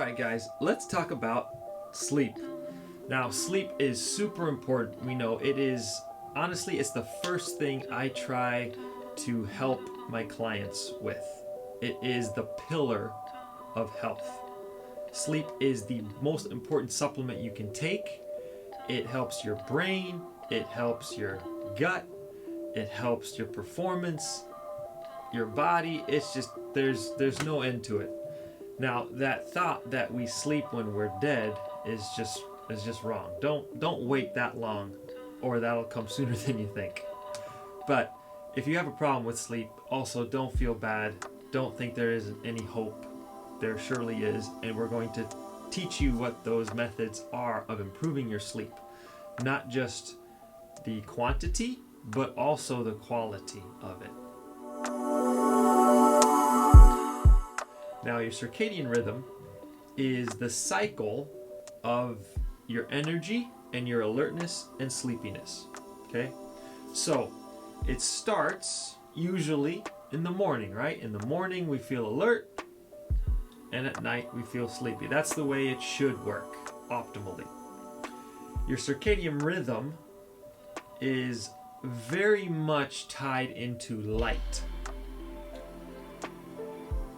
Alright guys, let's talk about sleep. Now sleep is super important. We know it is, honestly, it's the first thing I try to help my clients with. It is the pillar of health. Sleep is the most important supplement you can take. It helps your brain, it helps your gut, it helps your performance, your body. It's just, there's no end to it. Now, that thought that we sleep when we're dead is just wrong. Don't wait that long, or that'll come sooner than you think. But if you have a problem with sleep, also don't feel bad. Don't think there isn't any hope. There surely is, and we're going to teach you what those methods are of improving your sleep. Not just the quantity, but also the quality of it. Now, your circadian rhythm is the cycle of your energy and your alertness and sleepiness. Okay? So, it starts usually in the morning, right? In the morning we feel alert, and at night we feel sleepy. That's the way it should work optimally. Your circadian rhythm is very much tied into light.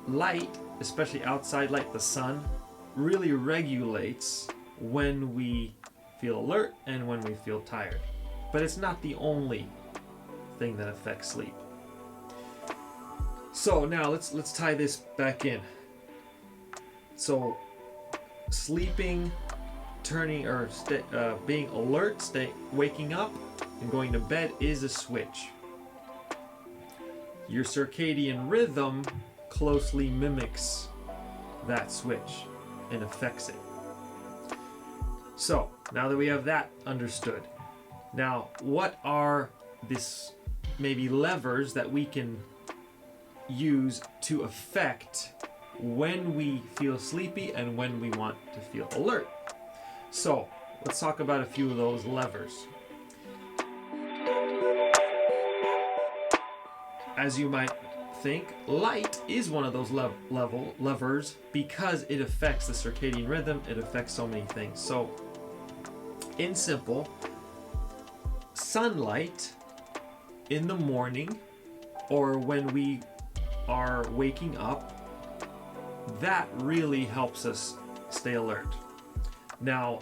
Light, especially outside light, the sun, really regulates when we feel alert and when we feel tired. But it's not the only thing that affects sleep. So now let's tie this back in. So sleeping, being alert, waking up and going to bed is a switch. Your circadian rhythm closely mimics that switch and affects it. So now that we have that understood, now what are these maybe levers that we can use to affect when we feel sleepy and when we want to feel alert? So let's talk about a few of those levers. As you might think, light is one of those levers because it affects the circadian rhythm. It affects so many things. So in simple, sunlight in the morning or when we are waking up, that really helps us stay alert. Now,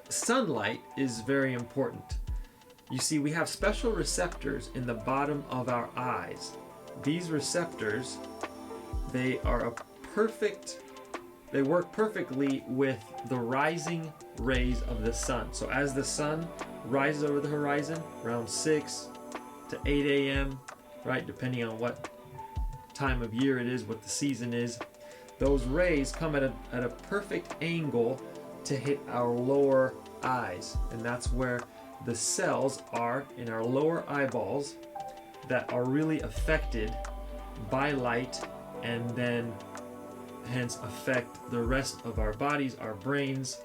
sunlight is very important. You see, we have special receptors in the bottom of our eyes. These receptors, they work perfectly with the rising rays of the sun. So as the sun rises over the horizon around 6 to 8 a.m., right, depending on what time of year it is, what the season is, those rays come at a perfect angle to hit our lower eyes. And that's where the cells are in our lower eyeballs that are really affected by light, and then hence affect the rest of our bodies, our brains,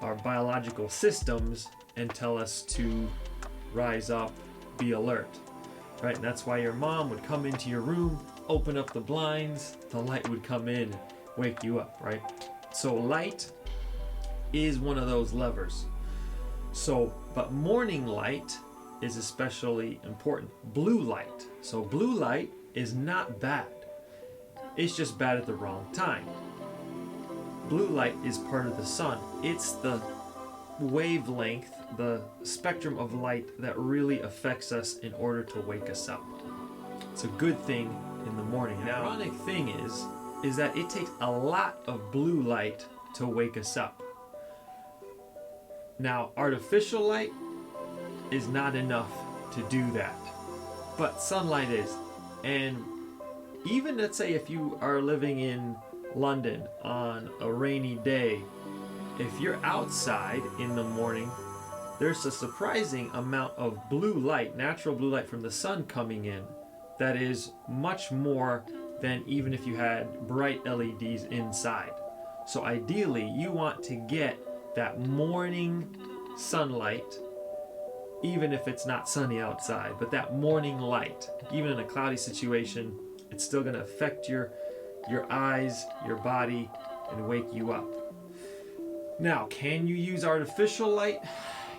our biological systems, and tell us to rise up, be alert, right? And that's why your mom would come into your room, open up the blinds, the light would come in and wake you up, right? So light is one of those levers. So, but morning light is especially important. Blue light. So blue light is not bad. It's just bad at the wrong time. Blue light is part of the sun. It's the wavelength, the spectrum of light that really affects us in order to wake us up. It's a good thing in the morning. The ironic thing is that it takes a lot of blue light to wake us up. Now, artificial light is not enough to do that, but sunlight is. And even, let's say, if you are living in London on a rainy day, if you're outside in the morning, there's a surprising amount of blue light, natural blue light from the sun coming in, that is much more than even if you had bright LEDs inside. So ideally, you want to get that morning sunlight, even if it's not sunny outside, but that morning light, even in a cloudy situation, it's still going to affect your eyes, your body, and wake you up. Now, can you use artificial light?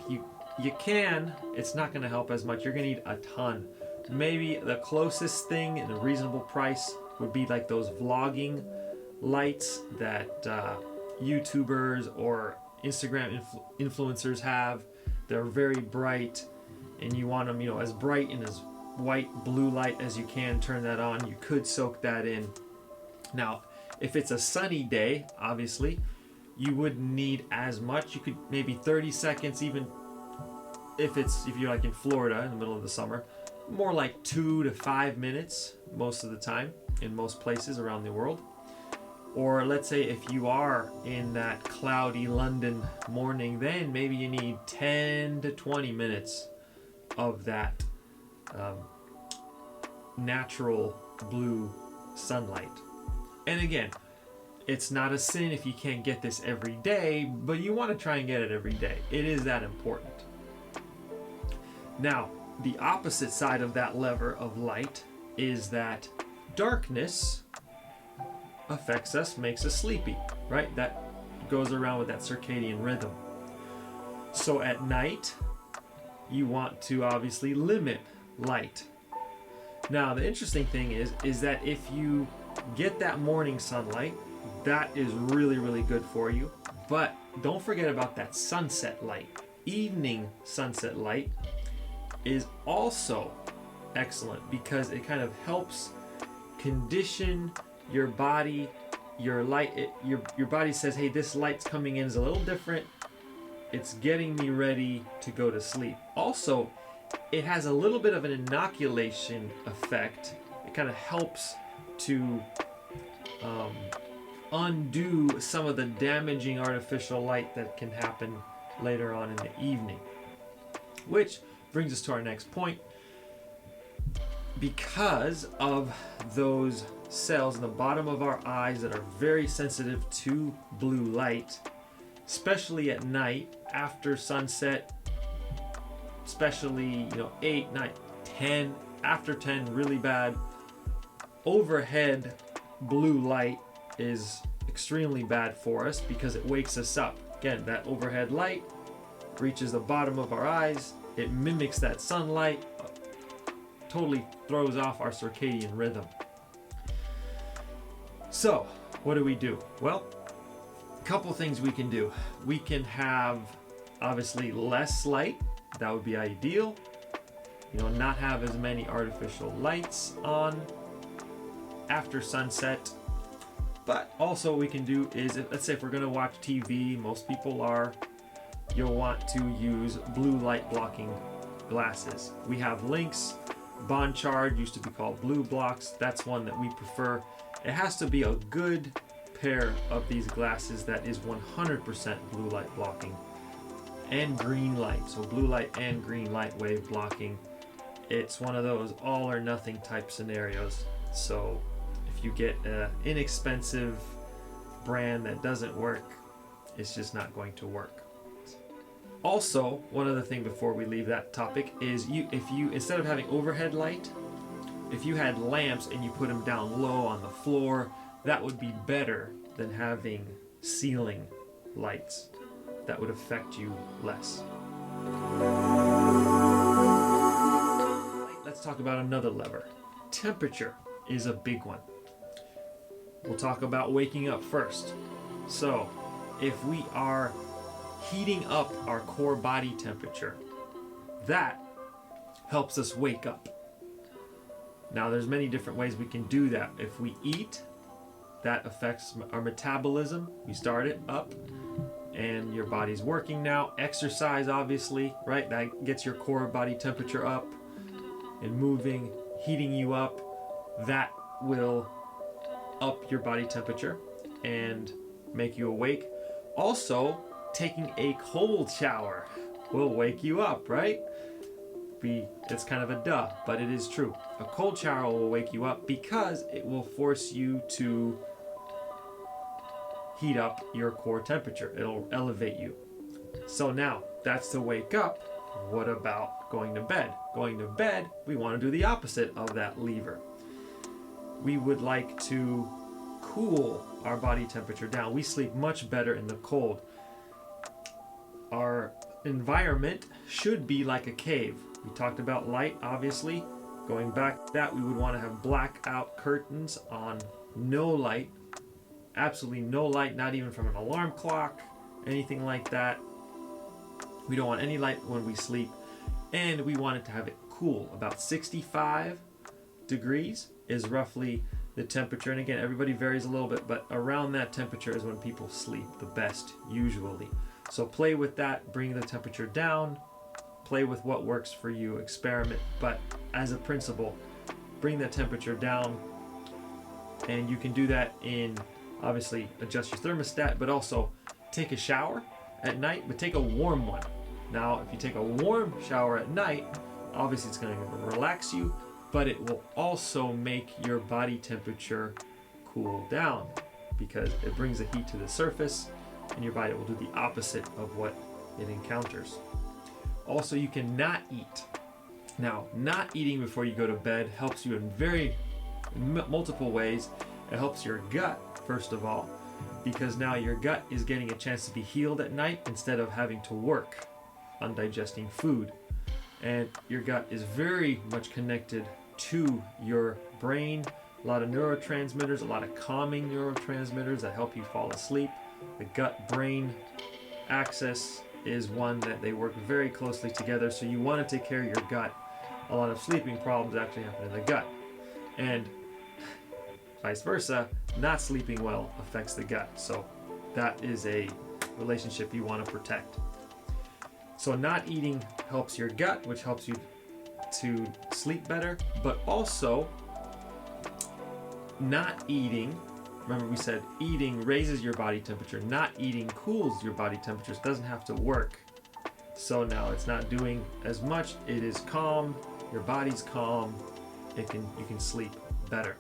You can. It's not going to help as much. You're going to need a ton. Maybe the closest thing in a reasonable price would be like those vlogging lights that YouTubers or Instagram influencers have. They're very bright, and you want them, as bright and as white blue light as you can. Turn that on. You could soak that in. Now, if it's a sunny day, obviously, you wouldn't need as much. You could maybe 30 seconds, even if you're like in Florida in the middle of the summer, more like 2 to 5 minutes most of the time in most places around the world. Or let's say if you are in that cloudy London morning, then maybe you need 10 to 20 minutes of that natural blue sunlight. And again, it's not a sin if you can't get this every day, but you want to try and get it every day. It is that important. Now, the opposite side of that lever of light is that darkness affects us, makes us sleepy, right? That goes around with that circadian rhythm. So at night, you want to obviously limit light. Now, the interesting thing is that if you get that morning sunlight, that is really, really good for you. But don't forget about that sunset light. Evening sunset light is also excellent because it kind of helps condition your body. Your body says, hey, this light's coming in is a little different. It's getting me ready to go to sleep. Also, it has a little bit of an inoculation effect. It kind of helps to undo some of the damaging artificial light that can happen later on in the evening. Which brings us to our next point. Because of those cells in the bottom of our eyes that are very sensitive to blue light, especially at night after sunset, especially 8, 9, 10, after 10 really bad. Overhead blue light is extremely bad for us because it wakes us up. Again, that overhead light reaches the bottom of our eyes. It mimics that sunlight, totally throws off our circadian rhythm. So, what do? Well, a couple things we can do. We can have, obviously, less light. That would be ideal. Not have as many artificial lights on after sunset. But also what we can do is, let's say if we're going to watch TV, most people are, you'll want to use blue light blocking glasses. We have Lynx, Bonchard used to be called Blue Blocks. That's one that we prefer. It has to be a good pair of these glasses that is 100% blue light blocking and green light. So blue light and green light wave blocking. It's one of those all or nothing type scenarios. So if you get an inexpensive brand that doesn't work, it's just not going to work. Also, one other thing before we leave that topic is if you instead of having overhead light, if you had lamps and you put them down low on the floor, that would be better than having ceiling lights. That would affect you less. Let's talk about another lever. Temperature is a big one. We'll talk about waking up first. So, if we are heating up our core body temperature, that helps us wake up. Now, there's many different ways we can do that. If we eat, that affects our metabolism. We start it up and your body's working now. Exercise, obviously, right? That gets your core body temperature up and moving, heating you up. That will up your body temperature and make you awake. Also, taking a cold shower will wake you up, right? It's kind of a duh, but it is true. A cold shower will wake you up because it will force you to heat up your core temperature. It'll elevate you. So now, that's to wake up. What about going to bed? Going to bed, we want to do the opposite of that lever. We would like to cool our body temperature down. We sleep much better in the cold. Our environment should be like a cave. We talked about light, obviously. Going back to that, we would want to have blackout curtains on, no light, absolutely no light, not even from an alarm clock, anything like that. We don't want any light when we sleep, and we want it to have it cool. About 65 degrees is roughly the temperature, and again, everybody varies a little bit, but around that temperature is when people sleep the best usually. So play with that, bring the temperature down, play with what works for you, experiment, but as a principle, bring the temperature down. And you can do that in, obviously, adjust your thermostat, but also take a shower at night, but take a warm one. Now, if you take a warm shower at night, obviously it's going to relax you, but it will also make your body temperature cool down because it brings the heat to the surface, and your body will do the opposite of what it encounters. Also, you can not eat. Now, not eating before you go to bed helps you in multiple ways. It helps your gut, first of all, because now your gut is getting a chance to be healed at night instead of having to work on digesting food. And your gut is very much connected to your brain. A lot of neurotransmitters, a lot of calming neurotransmitters that help you fall asleep. The gut-brain axis is one that they work very closely together, so you want to take care of your gut. A lot of sleeping problems actually happen in the gut, and vice versa, not sleeping well affects the gut, so that is a relationship you want to protect. So not eating helps your gut, which helps you to sleep better, but also not eating, remember we said eating raises your body temperature, not eating cools your body temperature. It doesn't have to work. So now it's not doing as much, it is calm, your body's calm, you can sleep better.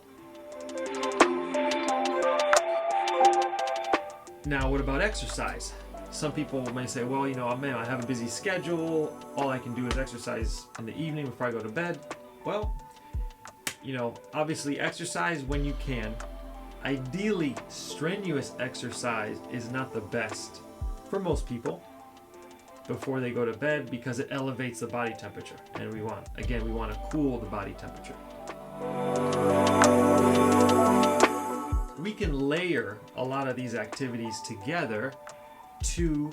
Now what about exercise? Some people may say, well, man, I have a busy schedule, all I can do is exercise in the evening before I go to bed. Well, obviously exercise when you can. Ideally, strenuous exercise is not the best for most people before they go to bed because it elevates the body temperature, and we want to cool the body temperature. We can layer a lot of these activities together to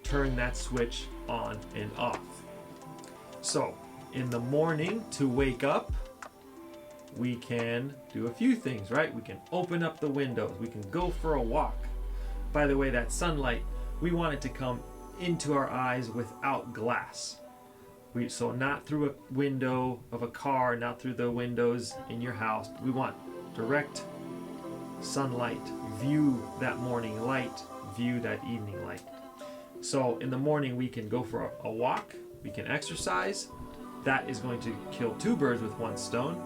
turn that switch on and off. So in the morning, to wake up, we can do a few things, right? We can open up the windows, we can go for a walk. By the way, that sunlight, we want it to come into our eyes without glass. So not through a window of a car, not through the windows in your house. We want direct sunlight, view that morning light, view that evening light. So in the morning we can go for a walk, we can exercise. That is going to kill two birds with one stone.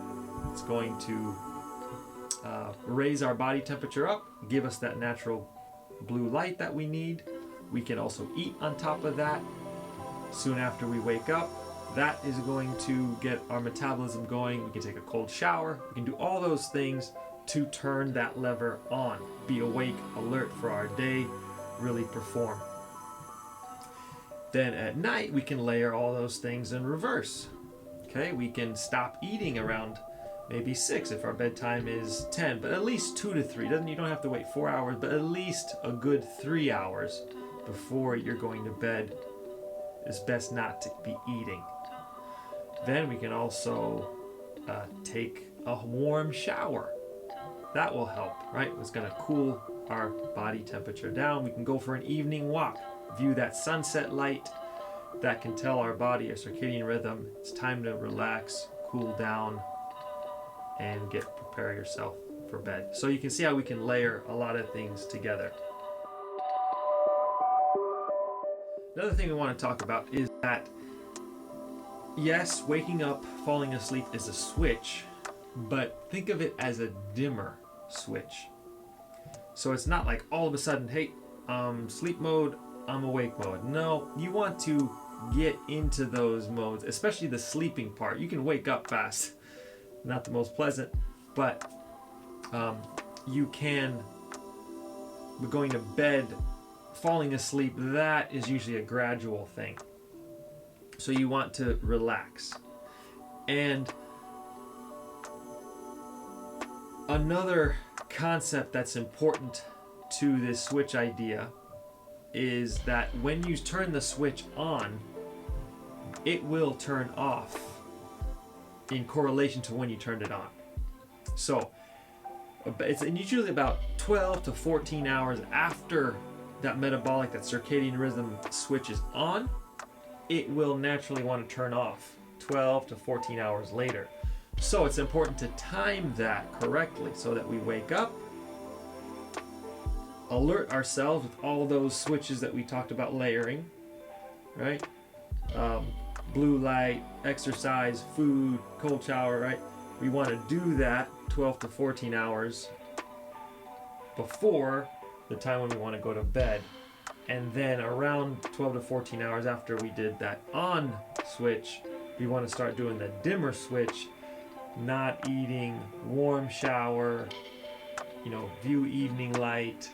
It's going to raise our body temperature up, give us that natural blue light that we need. We can also eat on top of that soon after we wake up. That is going to get our metabolism going. We can take a cold shower. We can do all those things to turn that lever on. Be awake, alert for our day, really perform. Then at night, we can layer all those things in reverse. Okay, we can stop eating around maybe 6 if our bedtime is 10, but at least 2 to 3. You don't have to wait 4 hours, but at least a good 3 hours before you're going to bed. It's best not to be eating. Then we can also take a warm shower. That will help, right? It's going to cool our body temperature down. We can go for an evening walk, view that sunset light. That can tell our body, our circadian rhythm, it's time to relax, cool down, and prepare yourself for bed. So you can see how we can layer a lot of things together. Another thing we want to talk about is that, yes, waking up, falling asleep is a switch, but think of it as a dimmer switch. So it's not like all of a sudden, hey, sleep mode, I'm awake mode. No, you want to get into those modes, especially the sleeping part. You can wake up fast, not the most pleasant, but you can, going to bed, falling asleep, that is usually a gradual thing. So you want to relax. And another concept that's important to this switch idea is that when you turn the switch on, it will turn off in correlation to when you turned it on. So it's usually about 12 to 14 hours after that metabolic, that circadian rhythm switch is on, it will naturally want to turn off 12 to 14 hours later. So it's important to time that correctly so that we wake up, alert ourselves with all those switches that we talked about layering, right? Blue light, exercise, food, cold shower, right? We want to do that 12 to 14 hours before the time when we want to go to bed. And then around 12 to 14 hours after we did that on switch, we want to start doing the dimmer switch, not eating, warm shower, view evening light,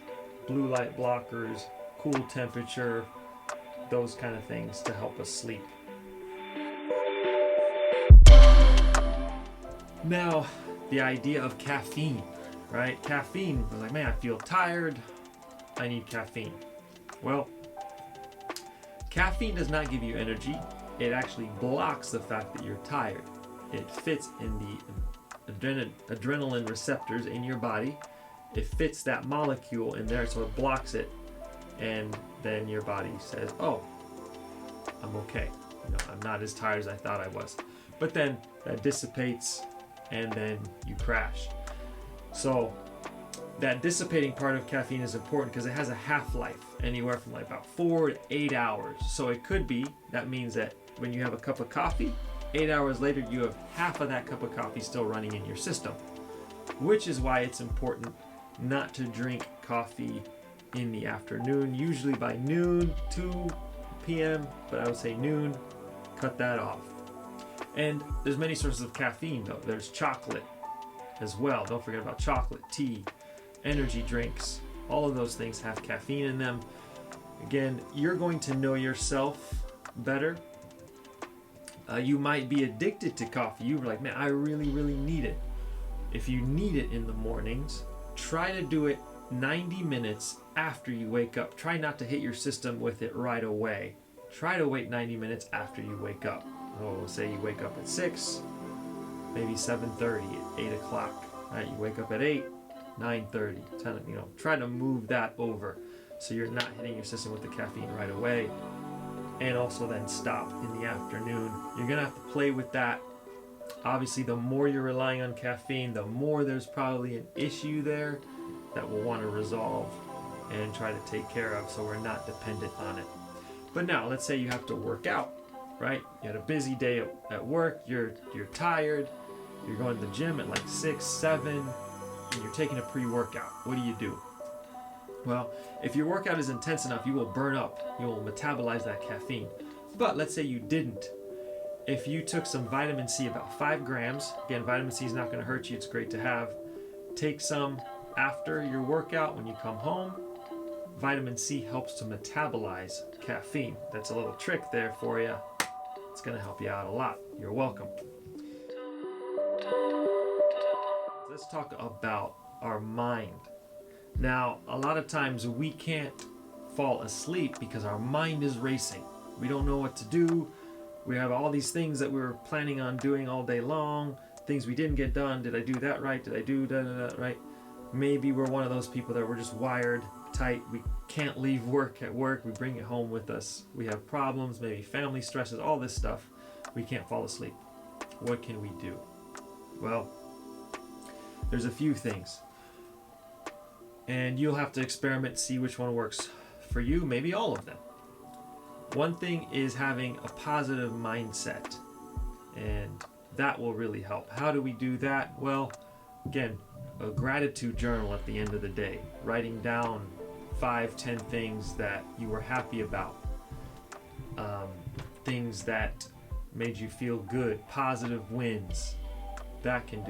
blue light blockers, cool temperature, those kind of things to help us sleep. Now, the idea of caffeine, right? Caffeine, we're like, man, I feel tired, I need caffeine. Well, caffeine does not give you energy. It actually blocks the fact that you're tired. It fits in the adrenaline receptors in your body. It fits that molecule in there, so it blocks it. And then your body says, oh, I'm okay. I'm not as tired as I thought I was. But then that dissipates, and then you crash. So that dissipating part of caffeine is important because it has a half-life, anywhere from like about 4 to 8 hours. So it could be, that means that when you have a cup of coffee, 8 hours later you have half of that cup of coffee still running in your system, which is why it's important not to drink coffee in the afternoon. Usually by noon, 2 p.m., but I would say noon, cut that off. And there's many sources of caffeine though. There's chocolate as well. Don't forget about chocolate, tea, energy drinks. All of those things have caffeine in them. Again, you're going to know yourself better. You might be addicted to coffee. You're like, man, I really, really need it. If you need it in the mornings, try to do it 90 minutes after you wake up. Try not to hit your system with it right away. Try to wait 90 minutes after you wake up. Oh, say you wake up at 6, maybe 7:30, 8 o'clock. Right? You wake up at 8, 9:30, 10. Try to move that over so you're not hitting your system with the caffeine right away. And also then stop in the afternoon. You're gonna have to play with that. Obviously, the more you're relying on caffeine, the more there's probably an issue there that we'll want to resolve and try to take care of so we're not dependent on it. But now, let's say you have to work out, right? You had a busy day at work, you're tired, you're going to the gym at like 6, 7, and you're taking a pre-workout. What do? Well, if your workout is intense enough, you will burn up, you will metabolize that caffeine. But let's say you didn't. If you took some vitamin C, about 5 grams, again, vitamin C is not going to hurt you, it's great to have. Take some after your workout when you come home. Vitamin C helps to metabolize caffeine. That's a little trick there for you. It's going to help you out a lot. You're welcome. Let's talk about our mind. Now, a lot of times we can't fall asleep because our mind is racing. We don't know what to do. We have all these things that we were planning on doing all day long, things we didn't get done. Did I do that right? Did I do that right? Maybe we're one of those people that we're just wired tight. We can't leave work at work. We bring it home with us. We have problems, maybe family stresses, all this stuff. We can't fall asleep. What can we do? Well, there's a few things. And you'll have to experiment, see which one works for you, maybe all of them. One thing is having a positive mindset, and that will really help. How do we do that? Well, again, a gratitude journal at the end of the day, writing down 5-10 things that you were happy about, things that made you feel good, positive wins. That can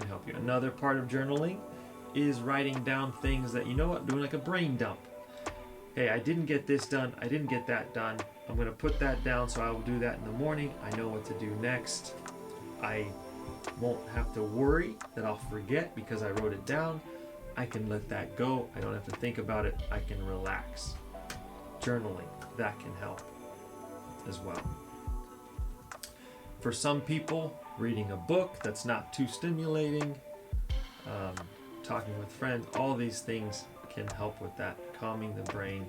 help you. Another part of journaling is writing down things that, you know what, doing like a brain dump. Hey, I didn't get this done, I didn't get that done. I'm going to put that down, so I will do that in the morning. I know what to do next. I won't have to worry that I'll forget because I wrote it down. I can let that go. I don't have to think about it. I can relax. Journaling, that can help as well. For some people, reading a book that's not too stimulating, talking with friends, all these things can help with that, calming the brain.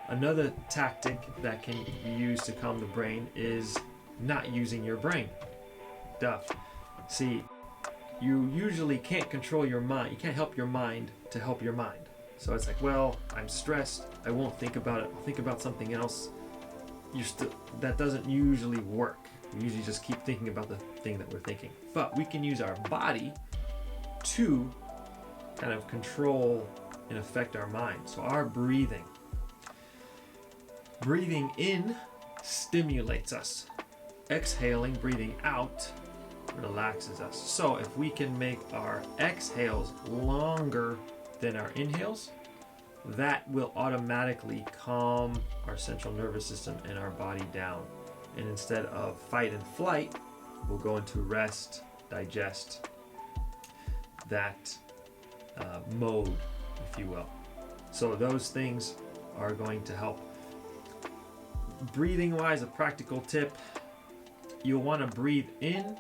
Another tactic that can be used to calm the brain is not using your brain. See, you usually can't control your mind. You can't help your mind to help your mind. So it's like, well, I'm stressed. I won't think about it. I'll think about something else. That doesn't usually work. We usually just keep thinking about the thing that we're thinking. But we can use our body to kind of control and affect our mind. So our breathing. Breathing in stimulates us. Exhaling, breathing out, relaxes us. So if we can make our exhales longer than our inhales, that will automatically calm our central nervous system and our body down. And instead of fight and flight, we'll go into rest, digest, that mode, if you will. So those things are going to help. Breathing wise, a practical tip, you'll want to breathe in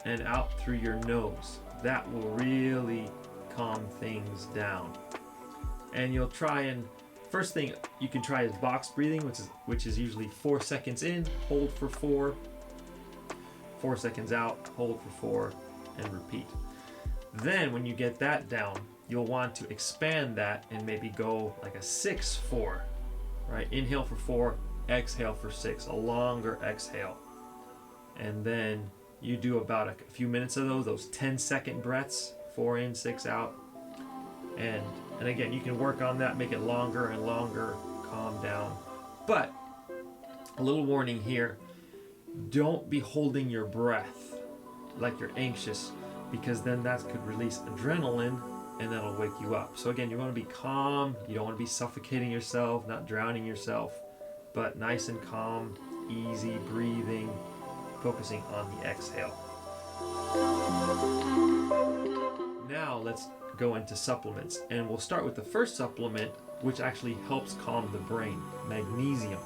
and out through your nose. That will really calm things down. And you'll try and, first thing you can try is box breathing, which is usually 4 seconds in, hold for 4, 4 seconds out, hold for 4, and repeat. Then when you get that down, you'll want to expand that and maybe go like a 6-4, right? Inhale for 4, exhale for 6, a longer exhale. And then you do about a few minutes of those 10-second breaths, 4 in, 6 out. And again, you can work on that, make it longer and longer, calm down. But a little warning here, don't be holding your breath like you're anxious, because then that could release adrenaline and that'll wake you up. So again, you want to be calm, you don't want to be suffocating yourself, not drowning yourself, but nice and calm, easy breathing, focusing on the exhale. Now let's go into supplements, and we'll start with the first supplement, which actually helps calm the brain, magnesium.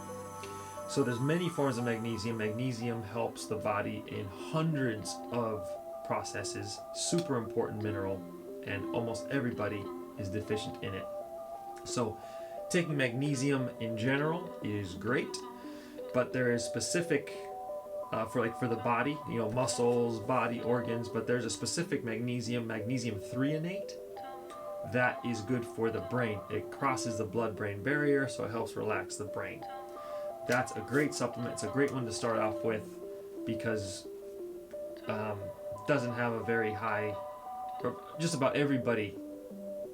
So there's many forms of magnesium. Magnesium helps the body in hundreds of processes, super important mineral, and almost everybody is deficient in it. So taking magnesium in general is great, but there is specific for the body, muscles, body organs, but there's a specific magnesium threonate, that is good for the brain. It crosses the blood-brain barrier, so it helps relax the brain. That's a great supplement. It's a great one to start off with because doesn't have a very high, just about everybody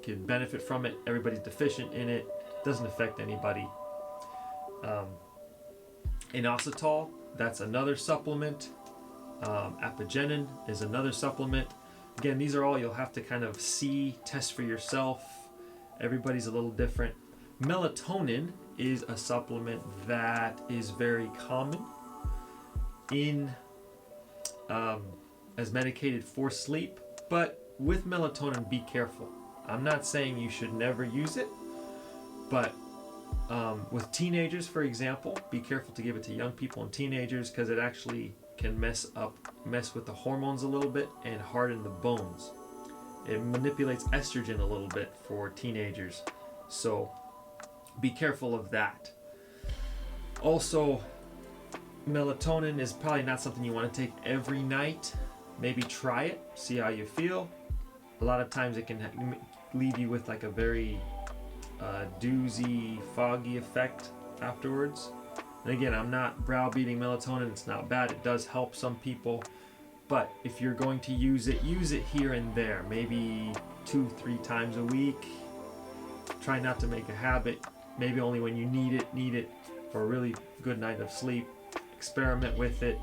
can benefit from it. Everybody's deficient in it. Doesn't affect anybody. Inositol, that's another supplement. Apigenin is another supplement. Again, these are all you'll have to kind of test for yourself. Everybody's a little different. Melatonin is a supplement that is very common as medicated for sleep, but with melatonin, be careful. I'm not saying you should never use it, but with teenagers, for example, be careful to give it to young people and teenagers, because it actually can mess with the hormones a little bit and harden the bones. It manipulates estrogen a little bit for teenagers, so be careful of that. Also, melatonin is probably not something you want to take every night. Maybe try it, see how you feel. A lot of times it can leave you with like a very doozy, foggy effect afterwards. And again, I'm not browbeating melatonin. It's not bad. It does help some people. But if you're going to use it here and there. Maybe 2-3 times a week. Try not to make a habit. Maybe only when you need it for a really good night of sleep. Experiment with it.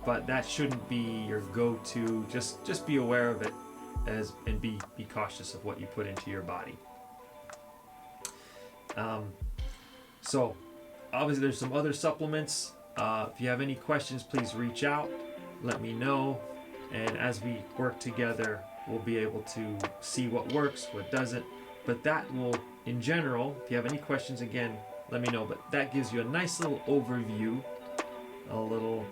but that shouldn't be your go-to. Just be aware of it and be cautious of what you put into your body. So obviously there's some other supplements. If you have any questions, please reach out, let me know, and as we work together, we'll be able to see what works, what doesn't. But that will, in general, if you have any questions, again, let me know. But that gives you a nice little overview, a little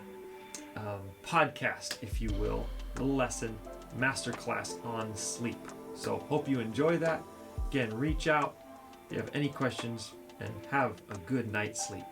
podcast, if you will, a little lesson, masterclass on sleep. So hope you enjoy that. Again, reach out if you have any questions, and have a good night's sleep.